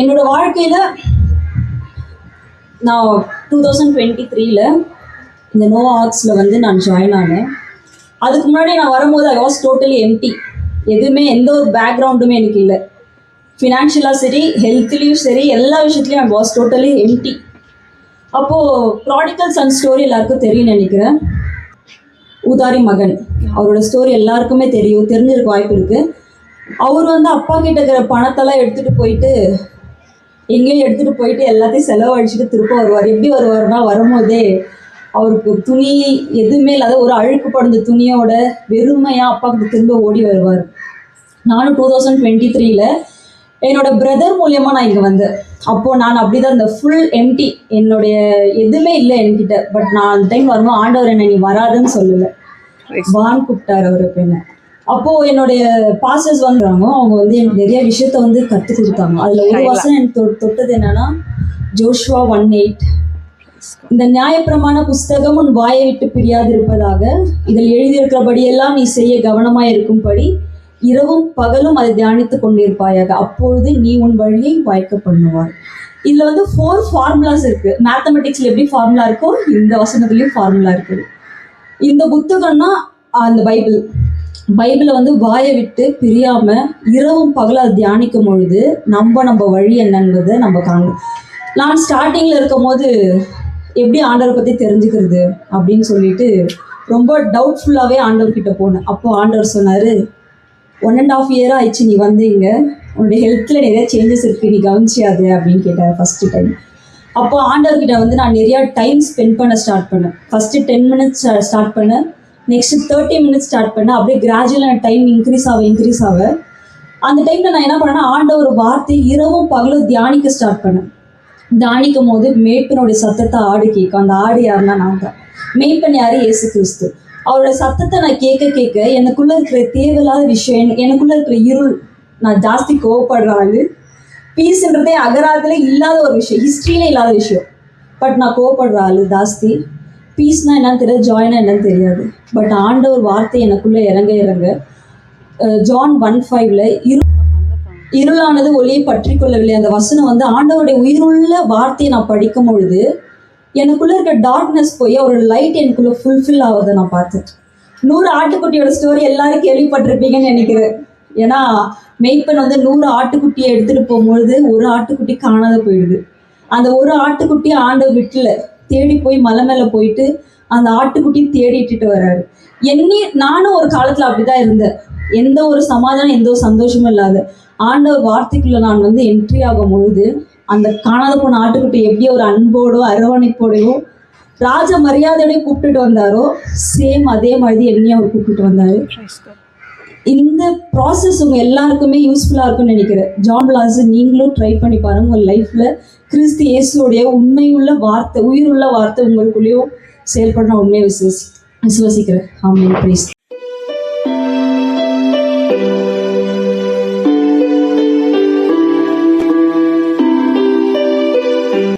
என்னோட வாழ்க்கையில் நான் 2023 இந்த நோவா ஆர்ட்ஸில் வந்து நான் ஜாயின் ஆனேன். அதுக்கு முன்னாடி நான் வரும்போது ஐ வாஸ் டோட்டலி எம்டி. எதுவுமே எந்த ஒரு பேக்ரவுண்டுமே எனக்கு இல்லை. ஃபினான்ஷியலாக சரி, ஹெல்த்லேயும் சரி, எல்லா விஷயத்துலையும் ஐ வாஸ் டோட்டலி எம்டி. அப்போது ப்ராடிகல் சன் ஸ்டோரி எல்லாருக்கும் தெரியும்னு நினைக்கிறேன். ஊதாரி மகன் அவரோட ஸ்டோரி எல்லாருக்குமே தெரிஞ்சிருக்க வாய்ப்பு இருக்குது. அவர் வந்து அப்பா கிட்ட இருக்கிற பணத்தெல்லாம் எடுத்துகிட்டு போயிட்டு எங்கேயும் எடுத்துகிட்டு போயிட்டு எல்லாத்தையும் செலவழிச்சிட்டு திரும்ப வருவார். எப்படி வருவார்னா, வரும்போதே அவருக்கு துணி எதுவுமே இல்லாத ஒரு அழுக்கு படுந்த துணியோட வெறுமையாக அப்பா கிட்ட திரும்ப ஓடி வருவார். நானும் 2023 என்னோட பிரதர் மூலியமாக நான் இங்கே வந்தேன். அப்போது நான் அப்படி தான் இந்த ஃபுல் எம்டி, என்னுடைய எதுவுமே இல்லை என்கிட்ட. பட் நான் அந்த டைம் வரும்போது ஆண்டவர் என்னை நீ வராதுன்னு சொல்லலை, வான் கூப்பிட்டார் அவர் பெண்ணை. அப்போது என்னுடைய பாஸ்டர்ஸ் வந்துறாங்க, அவங்க வந்து எனக்கு நிறைய விஷயத்த வந்து கற்றுக் கொடுத்தாங்க. அதில் ஒரு வசனம் எனக்கு தொட்டது என்னன்னா, ஜோஷுவா 1:8, இந்த நியாயப்பிரமாண புஸ்தகம் உன் வாயை விட்டு பிரியாதிருப்பதாக, இதில் எழுதியிருக்கிறபடியெல்லாம் நீ செய்ய கவனமாக இருக்கும்படி இரவும் பகலும் அதை தியானித்து கொண்டிருப்பாயாக, அப்பொழுது நீ உன் வழியை வாய்க்க பண்ணுவாய். இதில் வந்து 4 ஃபார்முலாஸ் இருக்குது. மேத்தமெட்டிக்ஸில் எப்படி ஃபார்முலா இருக்கோ இந்த வசனத்துலேயும் ஃபார்முலா இருக்குது. இந்த புத்தகம்னா அந்த பைபிளை வந்து வாயை விட்டு பிரியாமல் இரவும் பகலும் அதை தியானிக்கும் பொழுது நம்ம வழி என்னன்றதை நம்ம காணணும். நான் ஸ்டார்டிங்கில் இருக்கும் போது எப்படி ஆண்டவரை பற்றி தெரிஞ்சுக்கிறது அப்படின்னு சொல்லிட்டு ரொம்ப டவுட்ஃபுல்லாகவே ஆண்டவர்கிட்ட போனேன். அப்போது ஆண்டவர் சொன்னார், 1.5 year ஆயிடுச்சு நீ வந்து இங்கே, உன்னுடைய ஹெல்த்தில் நிறைய சேஞ்சஸ் இருக்குது, நீ கவனிச்சியாது அப்படின்னு கேட்டார் ஃபஸ்ட்டு டைம். அப்போ ஆண்டவர்கிட்ட வந்து நான் நிறையா டைம் ஸ்பெண்ட் பண்ண ஸ்டார்ட் பண்ணேன். ஃபஸ்ட்டு 10 minutes ஸ்டார்ட் பண்ணேன், நெக்ஸ்ட்டு 30 minutes ஸ்டார்ட் பண்ணேன். அப்படியே கிராஜுவலாக டைம் இன்க்ரீஸ் ஆக அந்த டைமில் நான் என்ன பண்ணேன்னா, ஆண்டவர் வார்த்தை இரவும் பகலும் தியானிக்க ஸ்டார்ட் பண்ணேன். தியானிக்கும் போது மேய்ப்பனுடைய சத்தத்தை ஆடு கேட்கும். அந்த ஆடு யாருன்னா நான் தான். மேய்ப்பன் யார்? இயேசு கிறிஸ்து. அவரோட சத்தத்தை நான் கேட்க எனக்குள்ளே இருக்கிற தேவையில்லாத விஷயம், எனக்குள்ளே இருக்கிற இருள், நான் ஜாஸ்தி கோவப்படுற ஆள், பீஸ்ன்றதே அகராதில் இல்லாத ஒரு விஷயம், ஹிஸ்ட்ரியிலே இல்லாத விஷயம். பட் நான் கோவப்படுற ஆள் ஜாஸ்தி. பீஸ்னால் என்னன்னு தெரியாது, ஜாய்னா என்னன்னு தெரியாது. பட் ஆண்டவர் வார்த்தை எனக்குள்ளே இறங்க ஜான் 1:5 இருளானது ஒளியை பற்றி கொள்ளவில்லை. அந்த வசனம் வந்து ஆண்டவருடைய உயிருள்ள வார்த்தையை நான் படிக்கும் பொழுது எனக்குள்ளே இருக்க டார்க்னஸ் போய் அவரோட லைட் எனக்குள்ளே ஃபுல்ஃபில் ஆகுதை நான் பார்த்தேன். 100 ஆட்டுக்குட்டியோட ஸ்டோரி எல்லாரும் கேள்விப்பட்டிருப்பீங்கன்னு நினைக்கிறேன். ஏன்னா மேய்ப்பன் வந்து 100 ஆட்டுக்குட்டியை எடுத்துகிட்டு போகும்பொழுது ஒரு ஆட்டுக்குட்டி காணாத போயிடுது. அந்த ஒரு ஆட்டுக்குட்டி ஆண்டவர் வீட்டில் தேடி போய் மலை மேலே போயிட்டு அந்த ஆட்டுக்குட்டி தேடிட்டு வர்றாரு. நானும் ஒரு காலத்தில் அப்படி தான் இருந்தேன். எந்த ஒரு சமாதானம், எந்த ஒரு சந்தோஷமும் இல்லாத ஆண்டவர் வார்த்தைக்குள்ளே நான் வந்து என்ட்ரி ஆகும் பொழுது அந்த காணாத போன ஆட்டுக்குட்டி எப்படி ஒரு அன்போடோ அரவணைப்போடையோ ராஜ மரியாதையோடய கூப்பிட்டுட்டு வந்தாரோ, சேம் அதே மாதிரி என்னையும் அவர் கூப்பிட்டுட்டு வந்தார். இந்த ப்ராசஸ் உங்கள் எல்லாருக்குமே யூஸ்ஃபுல்லாக இருக்கும்னு நினைக்கிறேன். ஜான் பிளாஸ் நீங்களும் ட்ரை பண்ணி பாருங்கள். உங்கள் லைஃப்பில் கிறிஸ்து இயேசுடைய உண்மையுள்ள வார்த்தை, உயிருள்ள வார்த்தை உங்களுக்குள்ளேயும் செயல்பட நான் உண்மையை விசுவசிக்கிறேன். ஆமென். பிரைஸ்.